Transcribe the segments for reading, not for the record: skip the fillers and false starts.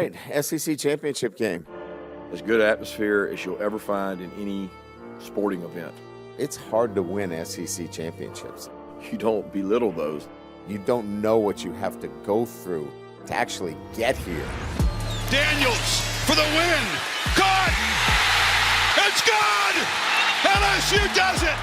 right, SEC championship game. As good atmosphere as you'll ever find in any sporting event. It's hard to win SEC championships. You don't belittle those. You don't know what you have to go through to actually get here. Daniels for the win. Caught! It's good! LSU does it!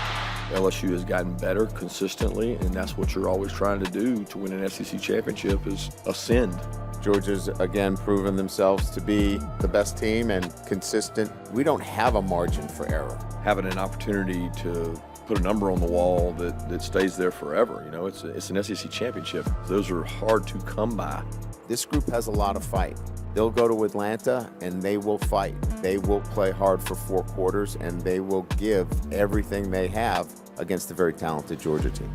LSU has gotten better consistently, and that's what you're always trying to do to win an SEC championship is ascend. Georgia's, again, proven themselves to be the best team and consistent. We don't have a margin for error. Having an opportunity to put a number on the wall that stays there forever. You know, it's an SEC championship. Those are hard to come by. This group has a lot of fight. They'll go to Atlanta and they will fight. They will play hard for 4 quarters and they will give everything they have against a very talented Georgia team.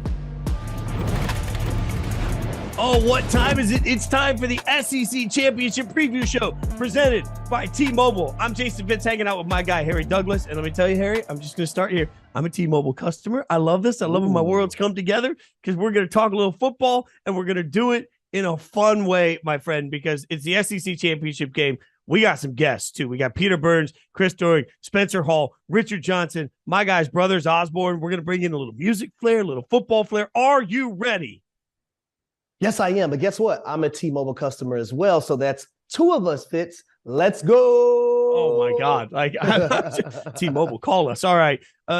Oh, what time is it? It's time for the SEC Championship Preview Show presented by T-Mobile. I'm Jason Fitz hanging out with my guy, Harry Douglas. And let me tell you, Harry, I'm just going to start here. I'm a T-Mobile customer. I love this. I love when my worlds come together because we're going to talk a little football and we're going to do it in a fun way, my friend, because it's the SEC Championship game. We got some guests, too. We got Peter Burns, Chris Doering, Spencer Hall, Richard Johnson, my guys, Brothers Osborne. We're going to bring in a little music flair, a little football flair. Are you ready? Yes, I am. But guess what? I'm a T-Mobile customer as well. So that's 2 of us, Fitz. Let's go. Oh, my God. Like T-Mobile, call us. All right.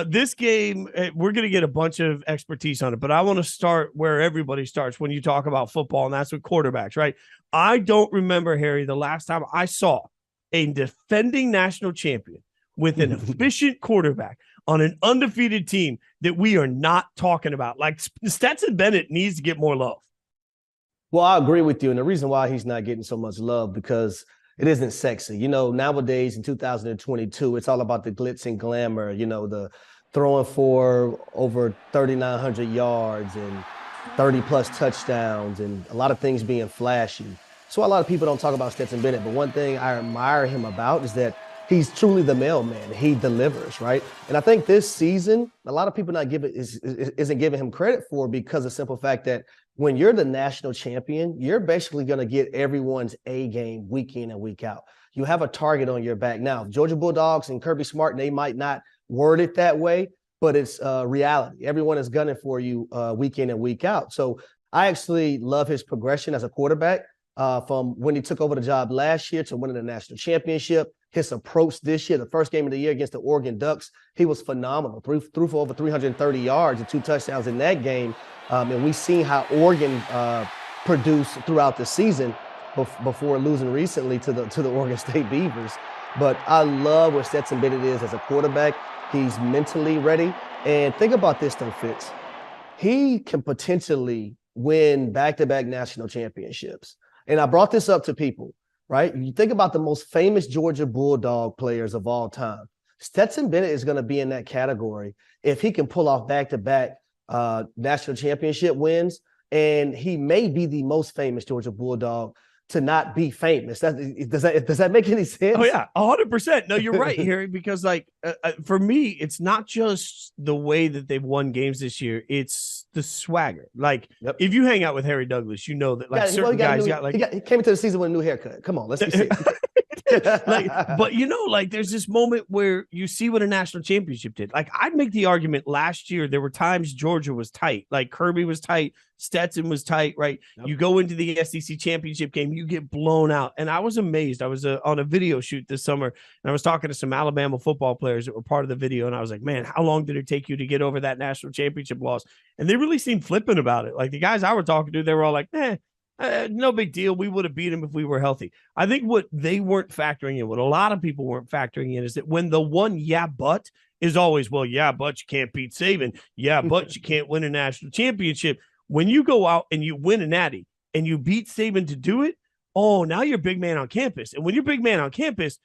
This game, we're going to get a bunch of expertise on it, but I want to start where everybody starts when you talk about football, and that's with quarterbacks, right? I don't remember, Harry, the last time I saw a defending national champion with an efficient quarterback on an undefeated team that we are not talking about. Like Stetson Bennett needs to get more love. Well, I agree with you. And the reason why he's not getting so much love because it isn't sexy. You know, nowadays in 2022, it's all about the glitz and glamour, you know, the throwing for over 3,900 yards and 30-plus touchdowns and a lot of things being flashy. So a lot of people don't talk about Stetson Bennett, but one thing I admire him about is that he's truly the mailman. He delivers, right? And I think this season, a lot of people isn't giving him credit for because of the simple fact that when you're the national champion, you're basically going to get everyone's A game week in and week out. You have a target on your back. Now, Georgia Bulldogs and Kirby Smart, they might not word it that way, but it's reality. Everyone is gunning for you week in and week out. So I actually love his progression as a quarterback from when he took over the job last year to winning the national championship. His approach this year, the first game of the year against the Oregon Ducks, he was phenomenal. Threw for over 330 yards and 2 touchdowns in that game. And we've seen how Oregon produced throughout the season before losing recently to the Oregon State Beavers. But I love what Stetson Bennett is as a quarterback. He's mentally ready. And think about this, though, Fitz. He can potentially win back-to-back national championships. And I brought this up to people, right? You think about the most famous Georgia Bulldog players of all time. Stetson Bennett is going to be in that category if he can pull off back-to-back national championship wins, and he may be the most famous Georgia Bulldog to not be famous. Does that make any sense? Oh yeah, 100%. No, you're right, Harry. Because like for me, it's not just the way that they've won games this year; it's the swagger. Like if you hang out with Harry Douglas, you know that like certain guys he came into the season with a new haircut. Come on, let's be serious. But you know, like there's this moment where you see what a national championship did. Like I'd make the argument last year, there were times Georgia was tight, like Kirby was tight, Stetson was tight, right? Yep. You go into the SEC championship game, you get blown out. And I was amazed. I was on a video shoot this summer and I was talking to some Alabama football players that were part of the video. And I was like, man, how long did it take you to get over that national championship loss? And they really seemed flippant about it. Like the guys I were talking to, they were all like, no big deal. We would have beat him if we were healthy. I think what they weren't factoring in, what a lot of people weren't factoring in is that when the one but is always, well, yeah, but you can't beat Saban. Yeah, but you can't win a national championship. When you go out and you win a natty and you beat Saban to do it, oh, now you're big man on campus. And when you're big man on campus,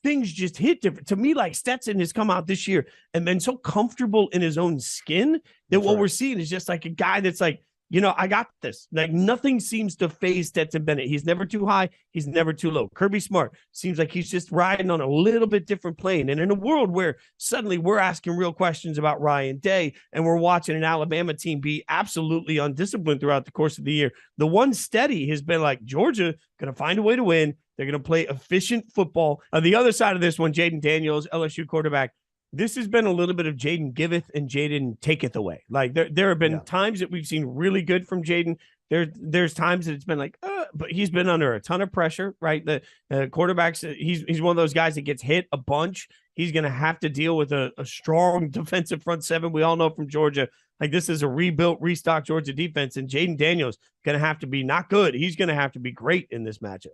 things just hit different. To me, like Stetson has come out this year and been so comfortable in his own skin that what we're seeing is just like a guy that's like, you know, I got this. Like nothing seems to phase Stetson Bennett. He's never too high. He's never too low. Kirby Smart seems like he's just riding on a little bit different plane. And in a world where suddenly we're asking real questions about Ryan Day and we're watching an Alabama team be absolutely undisciplined throughout the course of the year, the one steady has been like Georgia going to find a way to win. They're going to play efficient football. On the other side of this one, Jayden Daniels, LSU quarterback, this has been a little bit of Jayden giveth and Jayden taketh away. Like there have been times that we've seen really good from Jayden. There's times that it's been like, but he's been under a ton of pressure, right? The quarterbacks, he's one of those guys that gets hit a bunch. He's going to have to deal with a strong defensive front seven. We all know from Georgia, like this is a rebuilt, restocked Georgia defense, and Jayden Daniels going to have to be not good. He's going to have to be great in this matchup.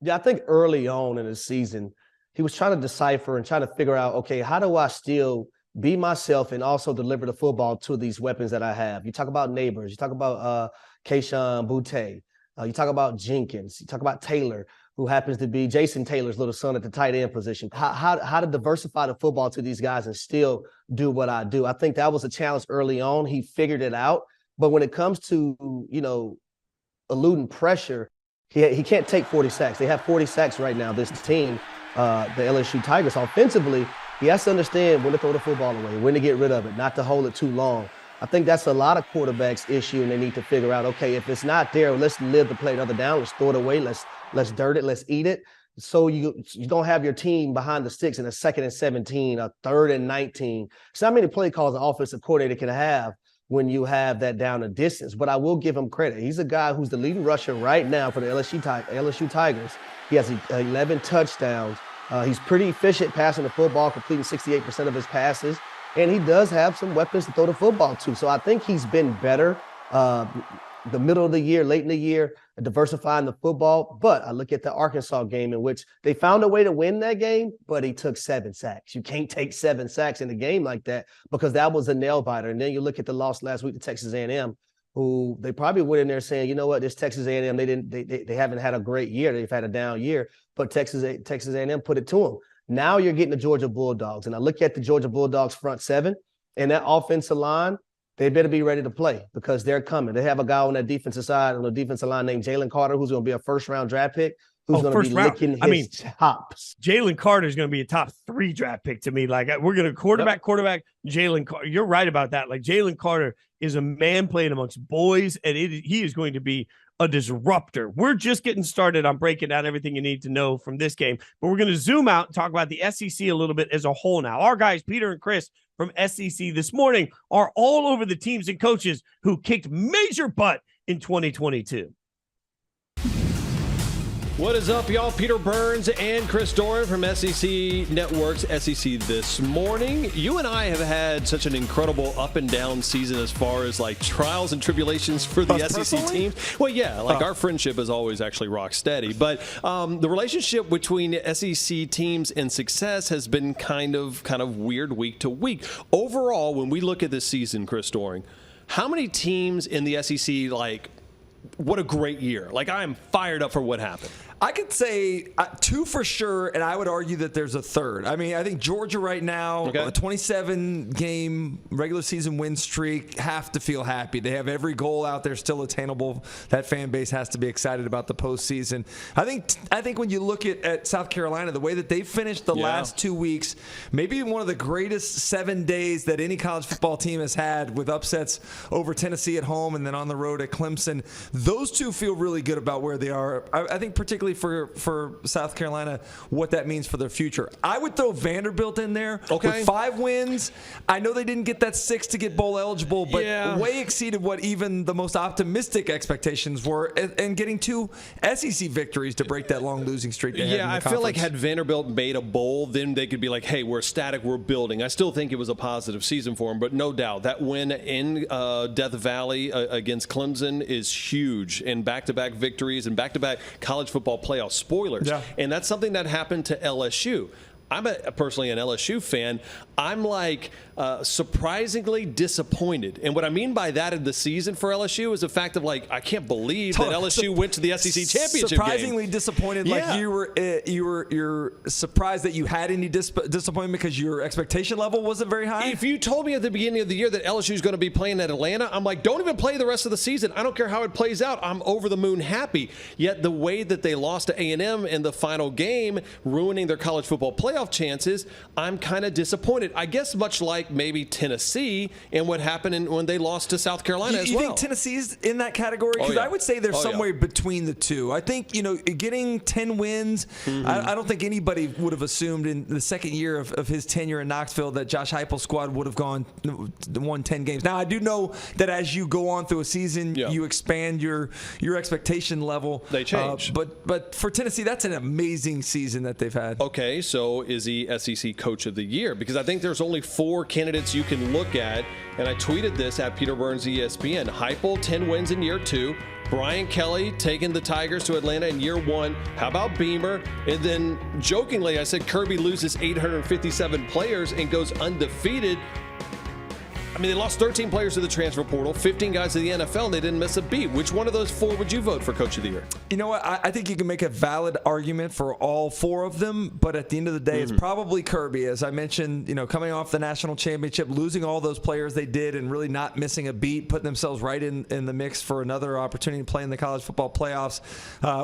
Yeah, I think early on in the season, he was trying to decipher and trying to figure out, okay, how do I still be myself and also deliver the football to these weapons that I have? You talk about Neighbors, you talk about Keyshawn Boutte, you talk about Jenkins, you talk about Taylor, who happens to be Jason Taylor's little son at the tight end position. How to diversify the football to these guys and still do what I do. I think that was a challenge early on. He figured it out. But when it comes to, eluding pressure, he can't take 40 sacks. They have 40 sacks right now, this team, the LSU Tigers. Offensively, he has to understand when to throw the football away, when to get rid of it, not to hold it too long. I think that's a lot of quarterbacks' issue, and they need to figure out, okay, if it's not there, let's live the play another down. Let's throw it away. Let's dirt it. Let's eat it. So you don't have your team behind the sticks in a 2nd and 17, a 3rd and 19. So how many play calls an offensive coordinator can have when you have that down a distance? But I will give him credit. He's a guy who's the leading rusher right now for the LSU Tigers. He has 11 touchdowns. He's pretty efficient passing the football, completing 68% of his passes. And he does have some weapons to throw the football to. So I think he's been better the middle of the year, late in the year, diversifying the football. But I look at the Arkansas game in which they found a way to win that game, but he took 7 sacks. You can't take 7 sacks in a game like that because that was a nail biter. And then you look at the loss last week to Texas A&M, who they probably went in there saying, you know what, this Texas A&M, they haven't had a great year. They've had a down year, but Texas A&M put it to them. Now you're getting the Georgia Bulldogs. And I look at the Georgia Bulldogs front seven and that offensive line, they better be ready to play because they're coming. They have a guy on that defensive side, on the defensive line named Jalen Carter, who's going to be a first-round draft pick, who's going to be licking his chops. Jalen Carter is going to be a top 3 draft pick to me. Like, we're going to quarterback, Jalen Carter. You're right about that. Like, Jalen Carter is a man playing amongst boys, and he is going to be a disruptor. We're just getting started on breaking down everything you need to know from this game, but we're going to zoom out and talk about the SEC a little bit as a whole now. Our guys, Peter and Chris from SEC this morning, are all over the teams and coaches who kicked major butt in 2022. What is up, y'all? Peter Burns and Chris Doering from SEC Network's SEC This Morning. You and I have had such an incredible up and down season as far as like trials and tribulations for the SEC teams. Well, yeah, like our friendship is always actually rock steady, but the relationship between SEC teams and success has been kind of weird week to week. Overall, when we look at this season, Chris Doering, how many teams in the SEC what a great year. Like, I'm fired up for what happened. I could say 2 for sure, and I would argue that there's a third. I mean, I think Georgia right now, a 27-game regular season win streak, have to feel happy. They have every goal out there still attainable. That fan base has to be excited about the postseason. I think when you look at South Carolina, the way that they've finished the last 2 weeks, maybe one of the greatest 7 days that any college football team has had with upsets over Tennessee at home and then on the road at Clemson. Those two feel really good about where they are. I think particularly for South Carolina, what that means for their future. I would throw Vanderbilt in there with 5 wins. I know they didn't get that 6 to get bowl eligible, but way exceeded what even the most optimistic expectations were, and getting 2 SEC victories to break that long losing streak they had in the conference. I feel like had Vanderbilt made a bowl, then they could be like, hey, we're static, we're building. I still think it was a positive season for them, but no doubt that win in Death Valley against Clemson is huge, and back-to-back victories and back-to-back college football playoff spoilers. And that's something that happened to LSU. I'm personally an LSU fan. I'm surprisingly disappointed. And what I mean by that in the season for LSU is the fact of I can't believe that LSU went to the SEC championship surprisingly game. Disappointed. Like you're surprised that you had any disappointment because your expectation level wasn't very high. If you told me at the beginning of the year that LSU is going to be playing at Atlanta, I'm like, don't even play the rest of the season. I don't care how it plays out. I'm over the moon happy. Yet the way that they lost to A&M in the final game, ruining their college football playoff playoff chances, I'm kind of disappointed. I guess much like maybe Tennessee and what happened when they lost to South Carolina as well. You think Tennessee's in that category? Because I would say they're somewhere between the two. I think, getting 10 wins, I don't think anybody would have assumed in the second year of his tenure in Knoxville that Josh Heupel's squad would have won 10 games. Now, I do know that as you go on through a season, you expand your expectation level. They change. But for Tennessee, that's an amazing season that they've had. Okay, so is he SEC Coach of the Year? Because I think there's only 4 candidates you can look at, and I tweeted this at Peter Burns ESPN. Heupel, 10 wins in year 2. Brian Kelly taking the Tigers to Atlanta in year 1. How about Beamer? And then jokingly, I said Kirby loses 857 players and goes undefeated. I mean, they lost 13 players to the transfer portal, 15 guys to the NFL, and they didn't miss a beat. Which one of those 4 would you vote for Coach of the Year? You know what? I think you can make a valid argument for all 4 of them, but at the end of the day, it's probably Kirby. As I mentioned, coming off the national championship, losing all those players they did and really not missing a beat, putting themselves right in the mix for another opportunity to play in the college football playoffs,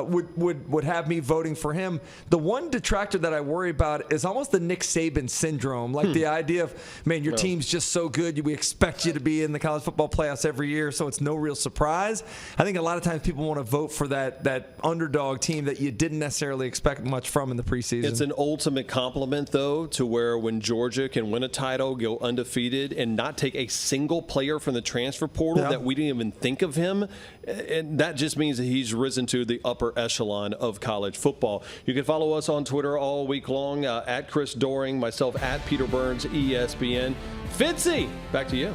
would have me voting for him. The one detractor that I worry about is almost the Nick Saban syndrome, like the idea of, man, your team's just so good, we expect you to be in the college football playoffs every year, so it's no real surprise. I think a lot of times people want to vote for that underdog team that you didn't necessarily expect much from in the preseason. It's an ultimate compliment, though, to where when Georgia can win a title, go undefeated, and not take a single player from the transfer portal that we didn't even think of him, and that just means that he's risen to the upper echelon of college football. You can follow us on Twitter all week long, at Chris Doering, myself at Peter Burns, ESPN. Fitzy, back to you.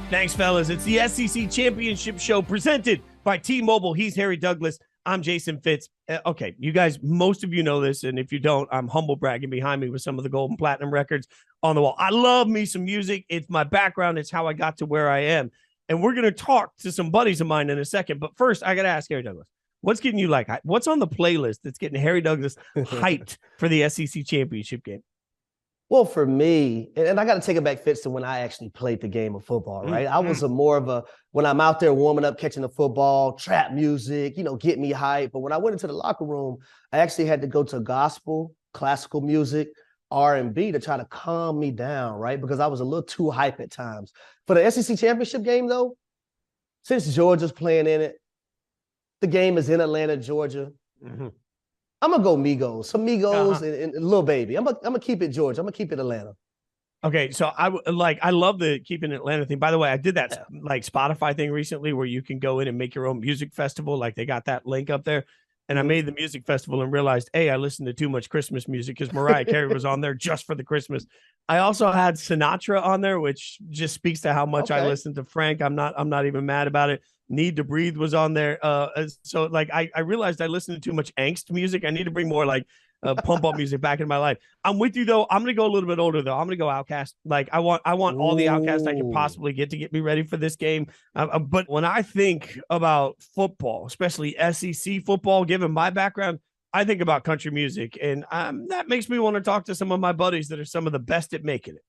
Thanks, fellas. It's the SEC Championship Show presented by T-Mobile. He's Harry Douglas. I'm Jason Fitz. Okay, you guys, most of you know this, and if you don't, I'm humble bragging behind me with some of the gold and platinum records on the wall. I love me some music. It's my background. It's how I got to where I am. And we're going to talk to some buddies of mine in a second. But first, I got to ask Harry Douglas, what's getting you what's on the playlist that's getting Harry Douglas hyped for the SEC Championship game? Well, for me, and I got to take it back, Fitz, to when I actually played the game of football, right? I was when I'm out there warming up, catching the football, trap music, get me hyped. But when I went into the locker room, I actually had to go to gospel, classical music, R&B to try to calm me down, right? Because I was a little too hype at times. For the SEC Championship game, though, since Georgia's playing in it, the game is in Atlanta, Georgia. I'm going to go Migos, and Lil Baby. I'm gonna keep it Georgia. I'm going to keep it Atlanta. Okay, so I love the keeping Atlanta thing. By the way, I did that Spotify thing recently where you can go in and make your own music festival. Like they got that link up there. And I made the music festival and realized, I listened to too much Christmas music because Mariah Carey was on there just for the Christmas. I also had Sinatra on there, which just speaks to how much I listened to Frank. I'm not even mad about it. Need to Breathe was on there. So I realized I listened to too much angst music. I need to bring more pump up music back in my life. I'm with you though. I'm going to go a little bit older though. I'm going to go Outkast. I want all the Outkast I can possibly get to get me ready for this game. But when I think about football, especially SEC football, given my background, I think about country music, and that makes me want to talk to some of my buddies that are some of the best at making it.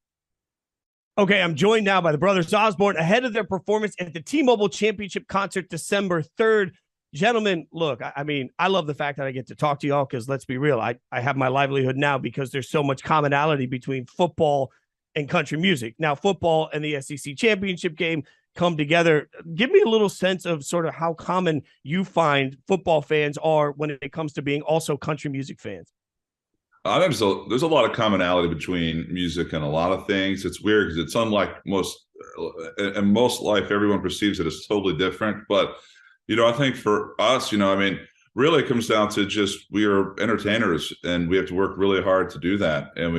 Okay, I'm joined now by the Brothers Osborne ahead of their performance at the T-Mobile Championship Concert December 3rd. Gentlemen, look, I love the fact that I get to talk to y'all because let's be real, I have my livelihood now because there's so much commonality between football and country music. Now, football and the SEC Championship game come together. Give me a little sense of sort of how common you find football fans are when it comes to being also country music fans. There's a lot of commonality between music and a lot of things. It's weird because it's unlike most life, everyone perceives it as totally different. But, I think for us, really it comes down to just we are entertainers and we have to work really hard to do that. And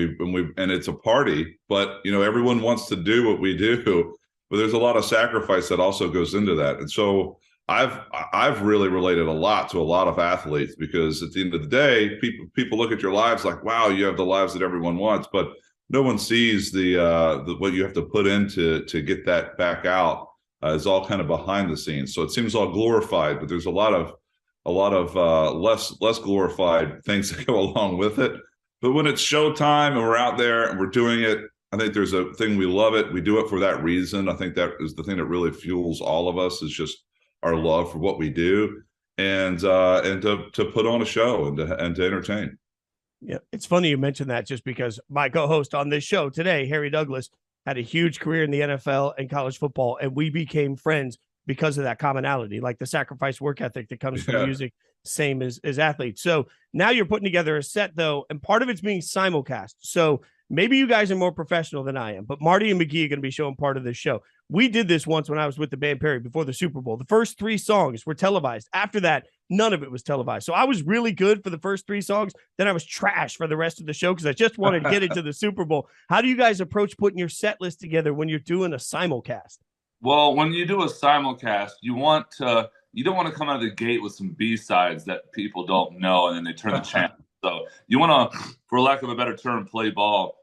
it's a party, but, everyone wants to do what we do, but there's a lot of sacrifice that also goes into that. And so I've really related a lot to a lot of athletes because at the end of the day, people look at your lives like, wow, you have the lives that everyone wants, but no one sees the what you have to put into to get that back out is all kind of behind the scenes. So it seems all glorified, but there's a lot of less glorified things that go along with it. But when it's showtime and we're out there and we're doing it, I think there's a thing we love it. We do it for that reason. I think that is the thing that really fuels all of us is just our love for what we do and to put on a show and to entertain. Yeah, it's funny you mentioned that just because my co-host on this show today, Harry Douglas, had a huge career in the NFL and college football, and we became friends because of that commonality, like the sacrifice work ethic that comes from music, same as athletes. So now you're putting together a set, though, and part of it's being simulcast. So maybe you guys are more professional than I am, but Marty and McGee are going to be showing part of this show. We did this once when I was with the band Perry before the Super Bowl. The first 3 songs were televised. After that, none of it was televised. So I was really good for the first 3 songs. Then I was trash for the rest of the show because I just wanted to get into the Super Bowl. How do you guys approach putting your set list together when you're doing a simulcast? Well, when you do a simulcast, you don't want to come out of the gate with some B-sides that people don't know, and then they turn the channel. So you want to, for lack of a better term, play ball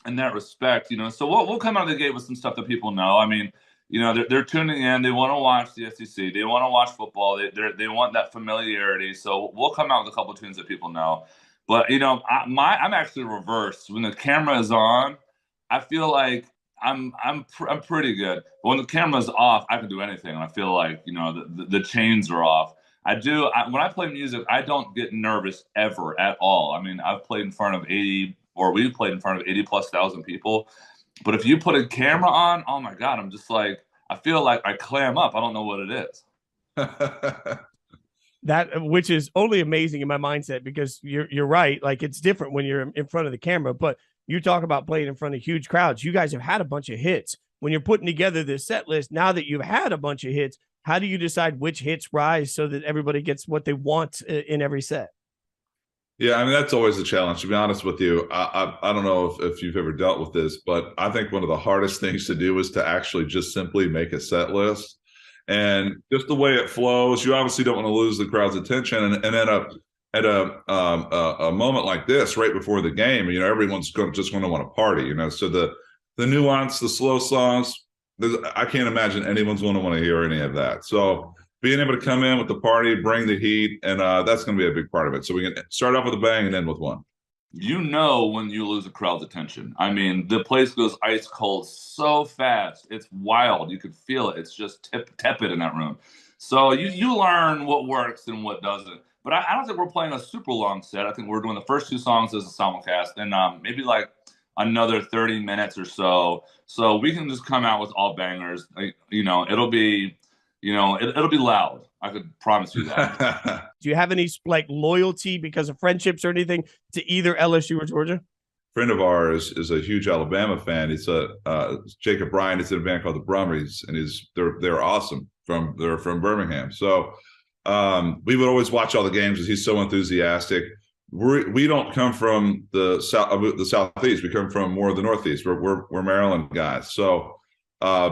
in that respect, So we'll come out of the gate with some stuff that people know. I mean, they're tuning in. They want to watch the SEC. They want to watch football. They want that familiarity. So we'll come out with a couple of tunes that people know. But I'm actually reversed. When the camera is on, I feel like I'm pretty good. But when the camera's off, I can do anything. And I feel like the chains are off. When I play music, I don't get nervous ever at all. I mean, I've played in front of we've played in front of 80,000+ people. But if you put a camera on, oh my God, I'm just like, I feel like I clam up. I don't know what it is. That, which is only amazing in my mindset, because you're right. Like, it's different when you're in front of the camera, but you talk about playing in front of huge crowds. You guys have had a bunch of hits. When you're putting together this set list, now that you've had a bunch of hits, how do you decide which hits rise so that everybody gets what they want in every set? Yeah, I mean, that's always a challenge. To be honest with you, I don't know if you've ever dealt with this, but I think one of the hardest things to do is to actually just simply make a set list. And just the way it flows, you obviously don't want to lose the crowd's attention. And then at a moment like this, right before the game, everyone's just going to want to party. So the nuance, the slow songs, I can't imagine anyone's going to want to hear any of that. So being able to come in with the party, bring the heat, and that's going to be a big part of it. So we can start off with a bang and end with one. When you lose a crowd's attention. I mean, the place goes ice cold so fast. It's wild. You could feel it. It's just tepid in that room. So you learn what works and what doesn't. But I don't think we're playing a super long set. I think we're doing the first 2 songs as a simulcast, and maybe like another 30 minutes or so. So we can just come out with all bangers. It'll be loud. I could promise you that. Do you have any loyalty because of friendships or anything to either LSU or Georgia? A friend of ours is a huge Alabama fan. He's Jacob Bryan. He's in a band called the Brummies, and they're awesome. They're from Birmingham. So we would always watch all the games because he's so enthusiastic. We don't come from the southeast. We come from more of the northeast. We're Maryland guys. So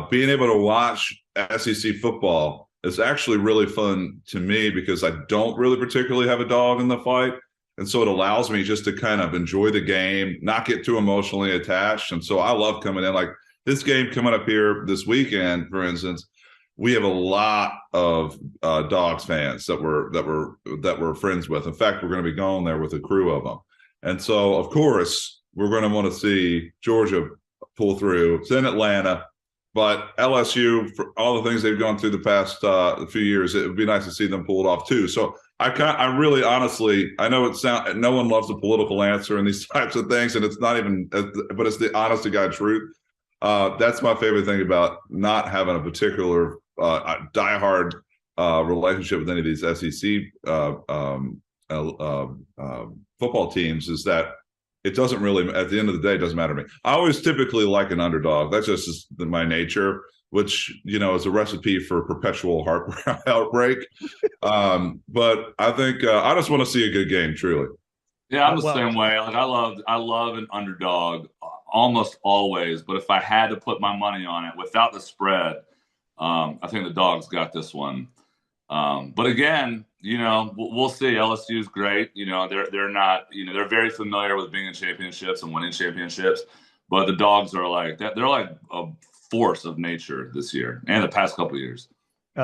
being able to watch SEC football is actually really fun to me because I don't really particularly have a dog in the fight. And so it allows me just to kind of enjoy the game, not get too emotionally attached. And so I love coming in. Like this game coming up here this weekend, for instance, we have a lot of Dogs fans that we're friends with. In fact, we're going to be going there with a crew of them. And so, of course, we're going to want to see Georgia pull through. It's in Atlanta. But LSU, for all the things they've gone through the past few years, it would be nice to see them pull it off too. So I really, honestly, I know no one loves a political answer in these types of things, and it's not even, but it's the honest to God truth. That's my favorite thing about not having a particular diehard relationship with any of these SEC football teams is that it doesn't really, at the end of the day, it doesn't matter to me. I always typically like an underdog. That's just my nature, which, is a recipe for perpetual heartbreak. But I think I just want to see a good game, truly. Yeah, I'm the same way. Like I love an underdog almost always. But if I had to put my money on it without the spread, I think the Dogs got this one. But again, we'll see. LSU is great. They're not. They're very familiar with being in championships and winning championships. But the Dogs are like that. They're like a force of nature this year and the past couple of years.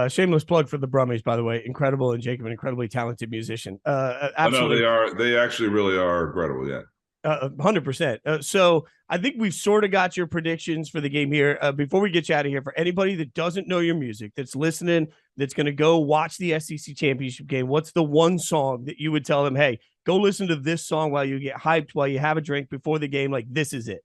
Shameless plug for the Brummies, by the way. Incredible, and Jacob, an incredibly talented musician. Absolutely, they are. They actually really are incredible. Yeah. 100%. So I think we've sort of got your predictions for the game here. Before we get you out of here, for anybody that doesn't know your music, that's listening, that's going to go watch the SEC championship game, what's the one song that you would tell them, hey, go listen to this song while you get hyped, while you have a drink before the game. Like, this is it.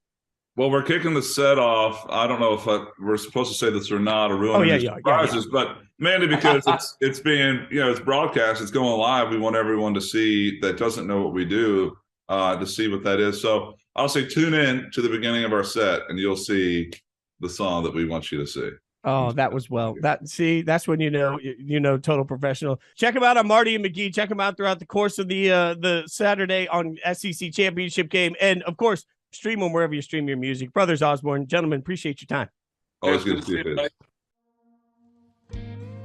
Well, we're kicking the set off. I don't know if we're supposed to say this or not, or ruin any surprises, but mainly because it's being, it's broadcast, it's going live. We want everyone to see that doesn't know what we do, to see what that is. So I'll say tune in to the beginning of our set, and you'll see the song that we want you to see. Oh, that was that's when you know total professional. Check them out on Marty and McGee. Check them out throughout the course of the Saturday on SEC Championship game, and of course, stream them wherever you stream your music. Brothers Osborne, gentlemen, appreciate your time. Always good to see you.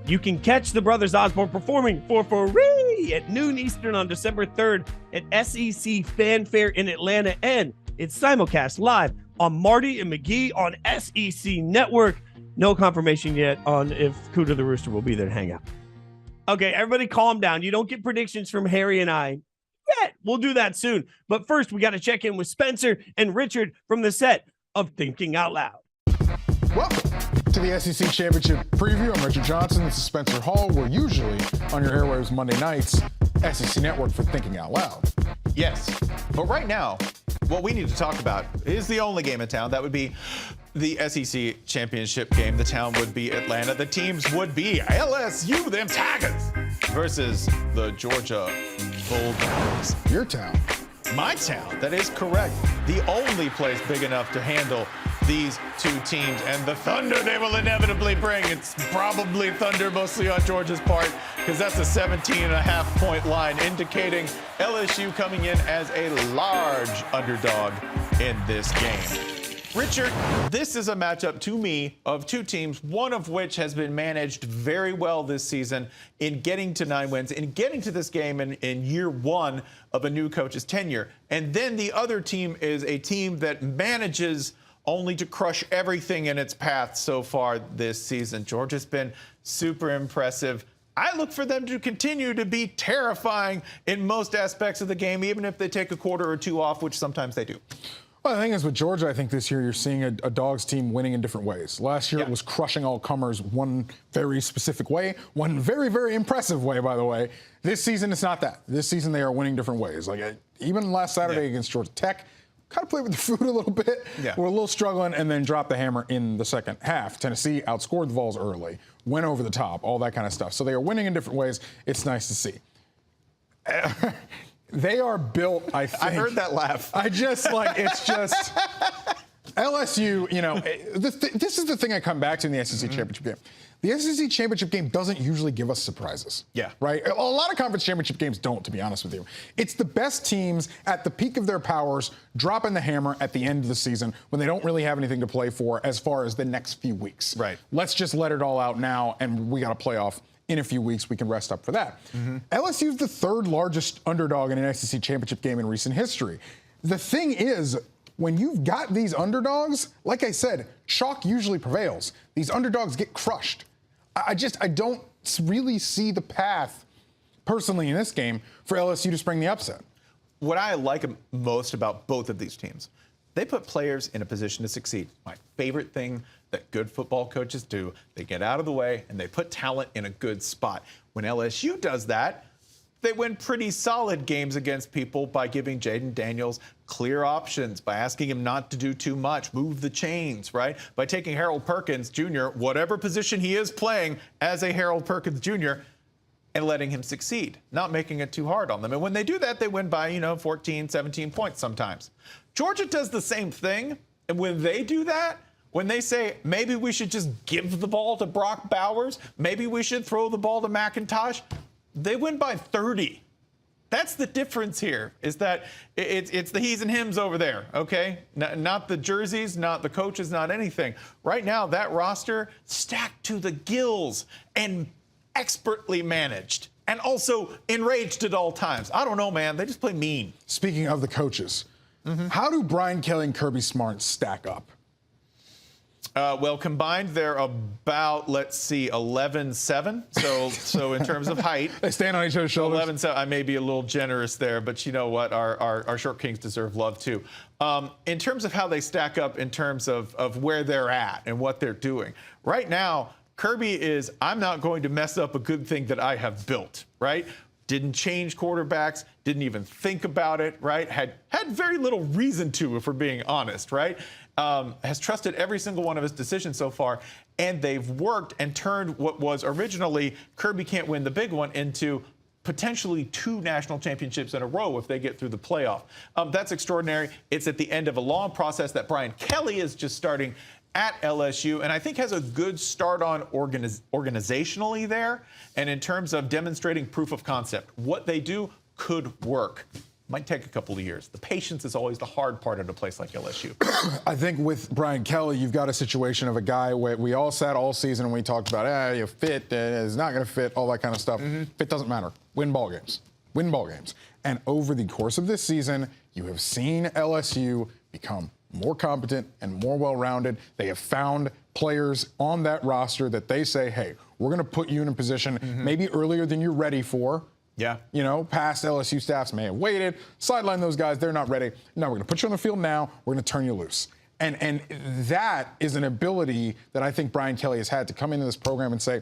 You can catch the Brothers Osborne performing for free at noon Eastern on December 3rd at SEC Fanfare in Atlanta, and it's simulcast live on Marty and McGee on SEC Network. No confirmation yet on if Cooter the Rooster will be there to hang out. Okay, everybody calm down. You don't get predictions from Harry and I yet. We'll do that soon. But first, we got to check in with Spencer and Richard from the set of Thinking Out Loud. Welcome to the SEC Championship Preview. I'm Richard Johnson. This is Spencer Hall. We're usually on your airwaves Monday nights, SEC Network for Thinking Out Loud. Yes, but right now, what we need to talk about is the only game in town. That would be the SEC Championship game. The town would be Atlanta. The teams would be LSU, them Tigers, versus the Georgia Bulldogs. Your town. My town, that is correct. The only place big enough to handle these two teams and the thunder they will inevitably bring. It's probably thunder mostly on Georgia's part, because that's a 17.5-point line indicating LSU coming in as a large underdog in this game. Richard, this is a matchup to me of two teams, one of which has been managed very well this season in getting to 9 wins, in getting to this game in year one of a new coach's tenure. And then the other team is a team that manages only to crush everything in its path so far this season. Georgia's been super impressive. I look for them to continue to be terrifying in most aspects of the game, even if they take a quarter or two off, which sometimes they do. Well, the thing is with Georgia, I think this year you're seeing a Dogs team winning in different ways. Last year it was crushing all comers one very specific way, one very, very impressive way, by the way. This season it's not that. This season they are winning different ways. Like even last Saturday against Georgia Tech, kind of played with the fruit a little bit. Yeah. We're a little struggling and then dropped the hammer in the second half. Tennessee outscored the Vols early, went over the top, all that kind of stuff. So they are winning in different ways. It's nice to see. They are built, I think. I heard that laugh. I just it's just LSU, this is the thing I come back to in the SEC Championship game. The SEC Championship game doesn't usually give us surprises. Yeah. Right? A lot of conference championship games don't, to be honest with you. It's the best teams at the peak of their powers dropping the hammer at the end of the season when they don't really have anything to play for as far as the next few weeks. Right. Let's just let it all out now, and we got a playoff in a few weeks. We can rest up for that. LSU is the third largest underdog in an SEC Championship game in recent history. The thing is, when you've got these underdogs, like I said, chalk usually prevails. These underdogs get crushed. I don't really see the path, personally, in this game for LSU to spring the upset. What I like most about both of these teams, they put players in a position to succeed. My favorite thing that good football coaches do, they get out of the way and they put talent in a good spot. When LSU does that, they win pretty solid games against people by giving Jayden Daniels clear options, by asking him not to do too much, move the chains, right? By taking Harold Perkins Jr., whatever position he is playing as a Harold Perkins Jr., and letting him succeed, not making it too hard on them. And when they do that, they win by, 14, 17 points sometimes. Georgia does the same thing, and when they do that, when they say, maybe we should just give the ball to Brock Bowers, maybe we should throw the ball to McIntosh, they win by 30. That's the difference here, is that it's the he's and hims over there, okay? Not the jerseys, not the coaches, not anything. Right now, that roster stacked to the gills and expertly managed and also enraged at all times. I don't know, man. They just play mean. Speaking of the coaches, how do Brian Kelly and Kirby Smart stack up? Well, combined, they're about, 11-7. So in terms of height. They stand on each other's shoulders. 11-7. I may be a little generous there, but you know what? Our short kings deserve love, too. In terms of how they stack up in terms of where they're at and what they're doing. Right now, Kirby is, I'm not going to mess up a good thing that I have built, right? didn't change quarterbacks, didn't even think about it, right? Had very little reason to, if we're being honest, right? Has trusted every single one of his decisions so far, and they've worked and turned what was originally Kirby can't win the big one into potentially 2 national championships in a row if they get through the playoff. That's extraordinary. It's at the end of a long process that Brian Kelly is just starting at LSU, and I think has a good start on organizationally there, and in terms of demonstrating proof of concept. What they do could work. Might take a couple of years. The patience is always the hard part at a place like LSU. I think with Brian Kelly, you've got a situation of a guy where we all sat all season and we talked about, fit is not going to fit, all that kind of stuff. Fit doesn't matter. Win ball games. Win ball games. And over the course of this season, you have seen LSU become more competent and more well-rounded. They have found players on that roster that they say, hey, we're going to put you in a position maybe earlier than you're ready for. Yeah. You know, past LSU staffs may have waited, sideline those guys, they're not ready. No, we're going to put you on the field now, we're going to turn you loose. And that is an ability that I think Brian Kelly has had to come into this program and say,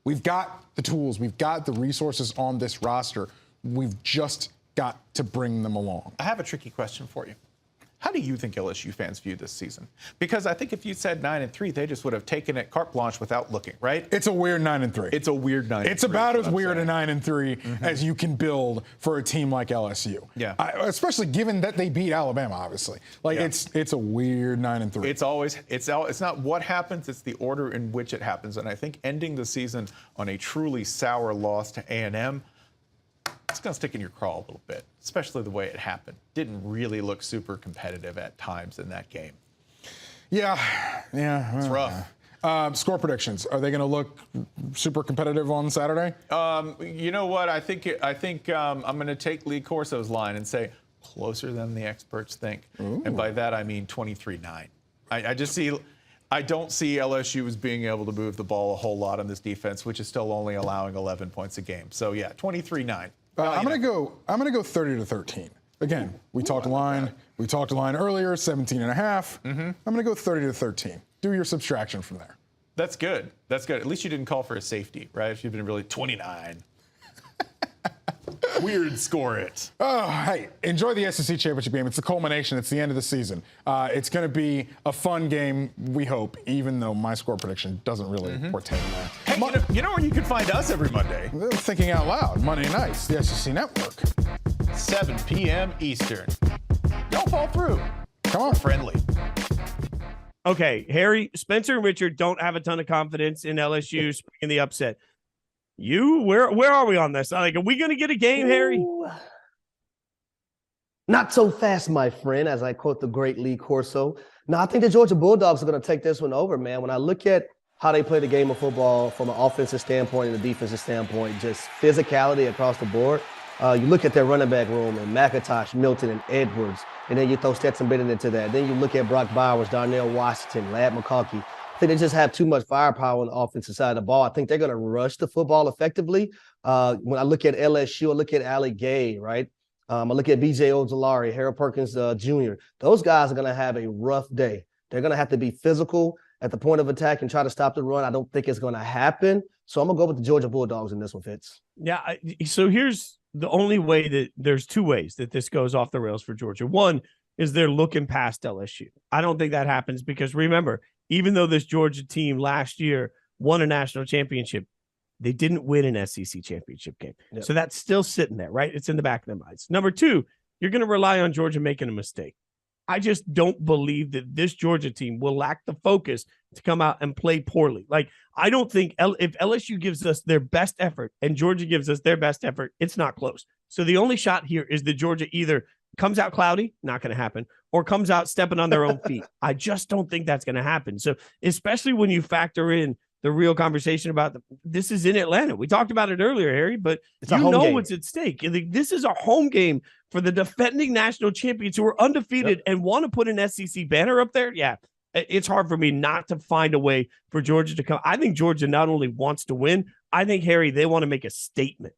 we've got the tools, we've got the resources on this roster, we've just got to bring them along. I have a tricky question for you. How do you think LSU fans view this season? Because I think if you said 9-3, they just would have taken it carte blanche without looking, right? It's a weird 9-3. It's a weird 9-3. It's about as weird a 9-3 as you can build for a team like LSU. Yeah. Especially given that they beat Alabama, obviously. Like it's a weird 9-3. It's not what happens, it's the order in which it happens. And I think ending the season on a truly sour loss to A&M, it's going to stick in your craw a little bit, especially the way it happened. Didn't really look super competitive at times in that game. Yeah. It's rough. Score predictions. Are they going to look super competitive on Saturday? You know what? I think I'm going to take Lee Corso's line and say closer than the experts think. Ooh. And by that, I mean 23-9. I don't see LSU as being able to move the ball a whole lot on this defense, which is still only allowing 11 points a game. So yeah, 23-9. I'm gonna go 30-13. Again, we talked line earlier, 17.5. I'm gonna go 30-13. Do your subtraction from there. That's good. At least you didn't call for a safety, right? If you've been really 29. Weird score it. Oh, hey, enjoy the SEC championship game. It's the culmination. It's the end of the season. It's going to be a fun game, we hope, even though my score prediction doesn't really portend that. Hey, you know where you can find us every Monday? Thinking Out Loud, Monday nights, the SEC Network. 7 p.m. Eastern. Y'all fall through. Come on. We're friendly. Okay, Harry, Spencer and Richard don't have a ton of confidence in LSU springing the upset. Where are we on this? Like, are we going to get a game, Harry? Not so fast, my friend, as I quote the great Lee Corso. No, I think the Georgia Bulldogs are going to take this one over, man. When I look at how they play the game of football from an offensive standpoint and a defensive standpoint, just physicality across the board. You look at their running back room and McIntosh, Milton, and Edwards, and then you throw Stetson Bennett into that. Then you look at Brock Bowers, Darnell Washington, Ladd McConkey. I think they just have too much firepower on the offensive side of the ball. I think they're going to rush the football effectively. When I look at LSU, I look at Allie Gay, right? I look at B.J. Ojolari, Harold Perkins Jr. Those guys are going to have a rough day. They're going to have to be physical at the point of attack and try to stop the run. I don't think it's going to happen. So I'm going to go with the Georgia Bulldogs in this one, Fitz. Yeah, so here's the only way that there's two ways that this goes off the rails for Georgia. One is they're looking past LSU. I don't think that happens because remember, even though this Georgia team last year won a national championship, they didn't win an SEC championship game. Yep. So that's still sitting there, right? It's in the back of their minds. Number two, you're going to rely on Georgia making a mistake. I just don't believe that this Georgia team will lack the focus to come out and play poorly. Like, I don't think if LSU gives us their best effort and Georgia gives us their best effort, it's not close. So the only shot here is that Georgia either comes out cloudy, not going to happen, or comes out stepping on their own feet. I just don't think that's going to happen. So especially when you factor in the real conversation about this is in Atlanta. We talked about it earlier, Harry, but you know what's at stake. This is a home game for the defending national champions who are undefeated and want to put an SEC banner up there. Yeah, it's hard for me not to find a way for Georgia to come. I think Georgia not only wants to win, I think, Harry, they want to make a statement.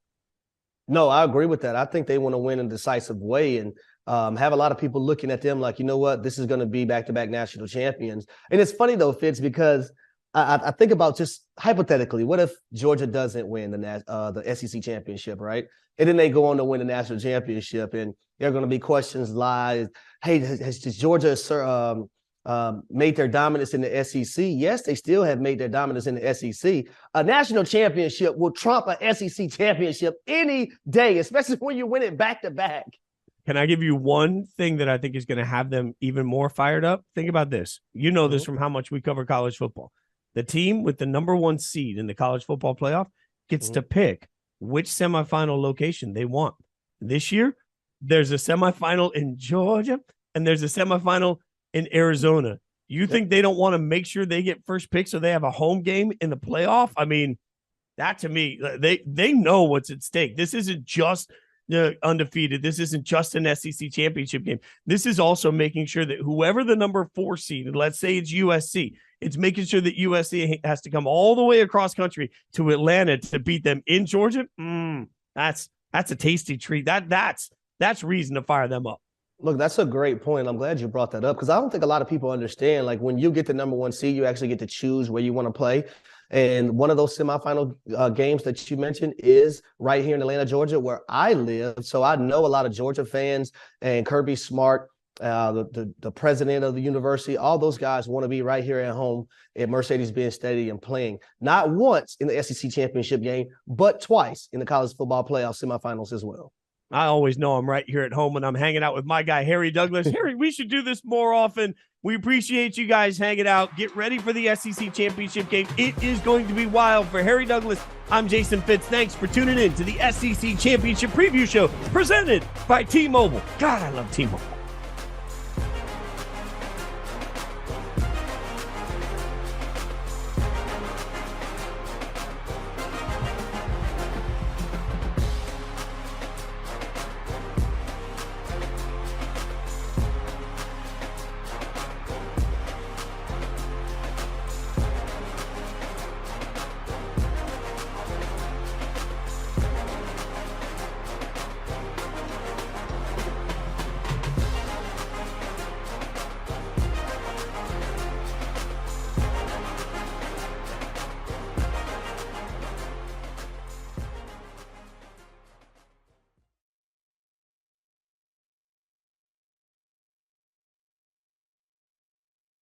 No, I agree with that. I think they want to win in a decisive way and have a lot of people looking at them like, you know what, this is going to be back-to-back national champions. And it's funny, though, Fitz, because I think about just hypothetically, what if Georgia doesn't win the SEC championship, right? And then they go on to win the national championship, and there are going to be questions like, hey, has Georgia made their dominance in the SEC? Yes, they still have made their dominance in the SEC. A national championship will trump an SEC championship any day, especially when you win it back-to-back. Can I give you one thing that I think is going to have them even more fired up? Think about this. You know this from how much we cover college football. The team with the number 1 seed in the college football playoff gets to pick which semifinal location they want. This year, there's a semifinal in Georgia, and there's a semifinal in Arizona. You think they don't want to make sure they get first pick so they have a home game in the playoff? I mean, that to me, they know what's at stake. This isn't just undefeated. This isn't just an SEC championship game. This is also making sure that whoever the number 4 seed, and let's say it's USC, it's making sure that USC has to come all the way across country to Atlanta to beat them in Georgia. That's a tasty treat. That's reason to fire them up. Look, that's a great point. I'm glad you brought that up because I don't think a lot of people understand. Like when you get the number 1 seed, you actually get to choose where you want to play. And one of those semifinal games that you mentioned is right here in Atlanta, Georgia, where I live. So I know a lot of Georgia fans and Kirby Smart, the president of the university. All those guys want to be right here at home at Mercedes-Benz Stadium playing not once in the SEC championship game, but twice in the college football playoff semifinals as well. I always know I'm right here at home when I'm hanging out with my guy, Harry Douglas. Harry, we should do this more often. We appreciate you guys hanging out. Get ready for the SEC championship game. It is going to be wild. For Harry Douglas, I'm Jason Fitz. Thanks for tuning in to the SEC championship preview show presented by T-Mobile. God, I love T-Mobile.